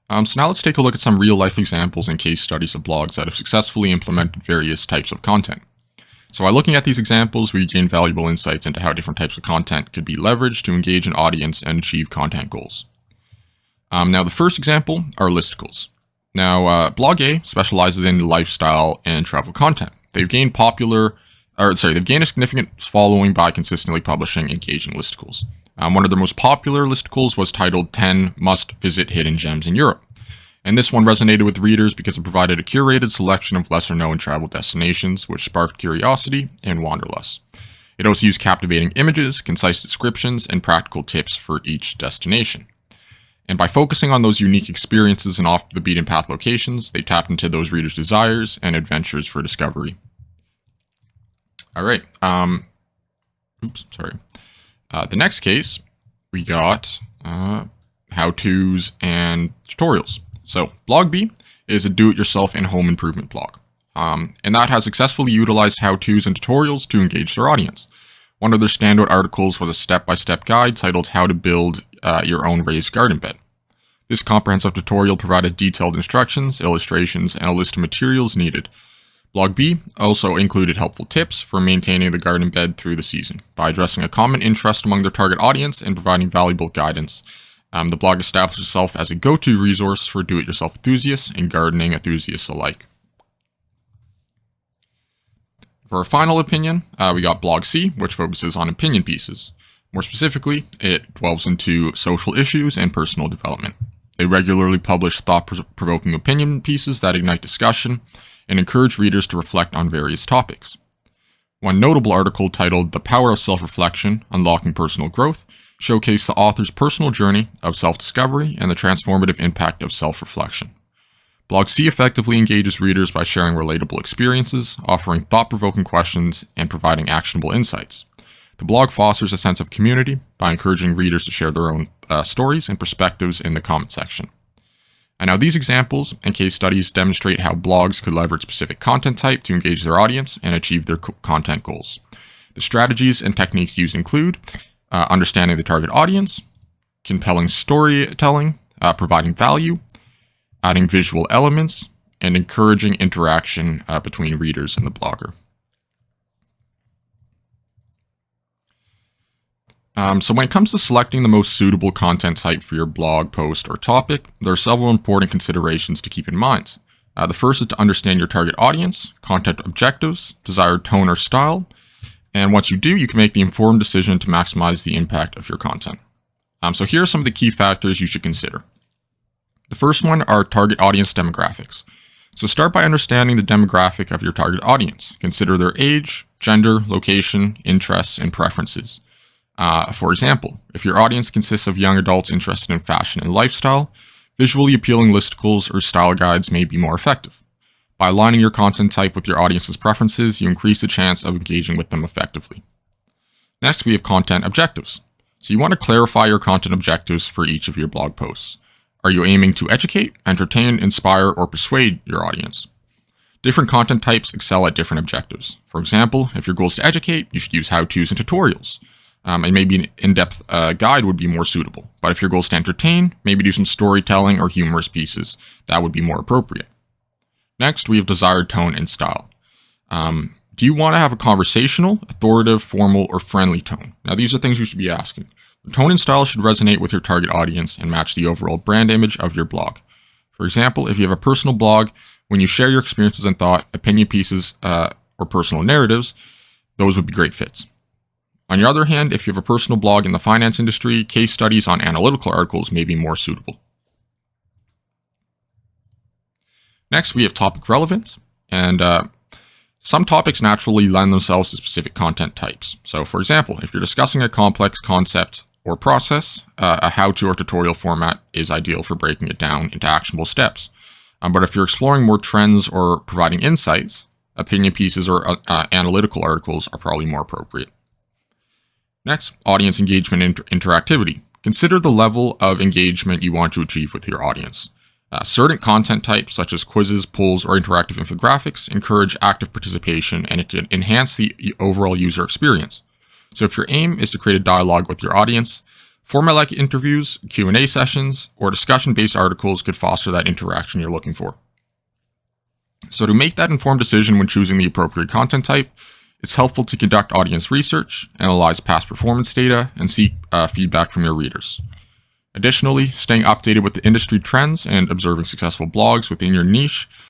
So now let's take a look at some real-life examples and case studies of blogs that have successfully implemented various types of content. So by looking at these examples, we gain valuable insights into how different types of content could be leveraged to engage an audience and achieve content goals. Now the first example are listicles. Now Blog A specializes in lifestyle and travel content. They've gained a significant following by consistently publishing engaging listicles. One of their most popular listicles was titled 10 Must-Visit Hidden Gems in Europe. And this one resonated with readers because it provided a curated selection of lesser-known travel destinations, which sparked curiosity and wanderlust. It also used captivating images, concise descriptions, and practical tips for each destination. And by focusing on those unique experiences and off-the-beaten-path locations, they tapped into those readers' desires and adventures for discovery. All right. The next case, we got how-tos and tutorials. So Blog B is a do-it-yourself and home improvement blog. And that has successfully utilized how-tos and tutorials to engage their audience. One of their standout articles was a step-by-step guide titled How to Build Your Own Raised Garden Bed. This comprehensive tutorial provided detailed instructions, illustrations, and a list of materials needed. Blog B also included helpful tips for maintaining the garden bed through the season by addressing a common interest among their target audience and providing valuable guidance. The blog established itself as a go-to resource for do-it-yourself enthusiasts and gardening enthusiasts alike. For our final opinion, we got Blog C, which focuses on opinion pieces. More specifically, it delves into social issues and personal development. They regularly publish thought-provoking opinion pieces that ignite discussion and encourage readers to reflect on various topics. One notable article titled The Power of Self-Reflection, Unlocking Personal Growth, showcased the author's personal journey of self-discovery and the transformative impact of self-reflection. Blog C effectively engages readers by sharing relatable experiences, offering thought-provoking questions, and providing actionable insights. The blog fosters a sense of community by encouraging readers to share their own stories and perspectives in the comment section. And now these examples and case studies demonstrate how blogs could leverage specific content type to engage their audience and achieve their content goals. The strategies and techniques used include understanding the target audience, compelling storytelling, providing value, adding visual elements, and encouraging interaction between readers and the blogger. So when it comes to selecting the most suitable content type for your blog, post, or topic, there are several important considerations to keep in mind. The first is to understand your target audience, content objectives, desired tone or style, and once you do, you can make the informed decision to maximize the impact of your content. So here are some of the key factors you should consider. The first one are target audience demographics. So start by understanding the demographic of your target audience. Consider their age, gender, location, interests, and preferences. For example, if your audience consists of young adults interested in fashion and lifestyle, visually appealing listicles or style guides may be more effective. By aligning your content type with your audience's preferences, you increase the chance of engaging with them effectively. Next, we have content objectives. So you want to clarify your content objectives for each of your blog posts. Are you aiming to educate, entertain, inspire, or persuade your audience? Different content types excel at different objectives. For example, if your goal is to educate, you should use how-tos and tutorials. And maybe an in-depth guide would be more suitable. But if your goal is to entertain, maybe do some storytelling or humorous pieces. That would be more appropriate. Next, we have desired tone and style. Do you want to have a conversational, authoritative, formal, or friendly tone? Now, these are things you should be asking. The tone and style should resonate with your target audience and match the overall brand image of your blog. For example, if you have a personal blog, when you share your experiences and thought, opinion pieces, or personal narratives, those would be great fits. On your other hand, if you have a personal blog in the finance industry, case studies on analytical articles may be more suitable. Next, we have topic relevance, and some topics naturally lend themselves to specific content types. So, for example, if you're discussing a complex concept or process, a how-to or tutorial format is ideal for breaking it down into actionable steps. But if you're exploring more trends or providing insights, opinion pieces or analytical articles are probably more appropriate. Next, audience engagement and interactivity. Consider the level of engagement you want to achieve with your audience. Certain content types, such as quizzes, polls, or interactive infographics, encourage active participation and it can enhance the overall user experience. So if your aim is to create a dialogue with your audience, Format like interviews, Q&A sessions, or discussion-based articles could foster that interaction you're looking for. So to make that informed decision when choosing the appropriate content type, it's helpful to conduct audience research, analyze past performance data, and seek feedback from your readers. Additionally, staying updated with the industry trends and observing successful blogs within your niche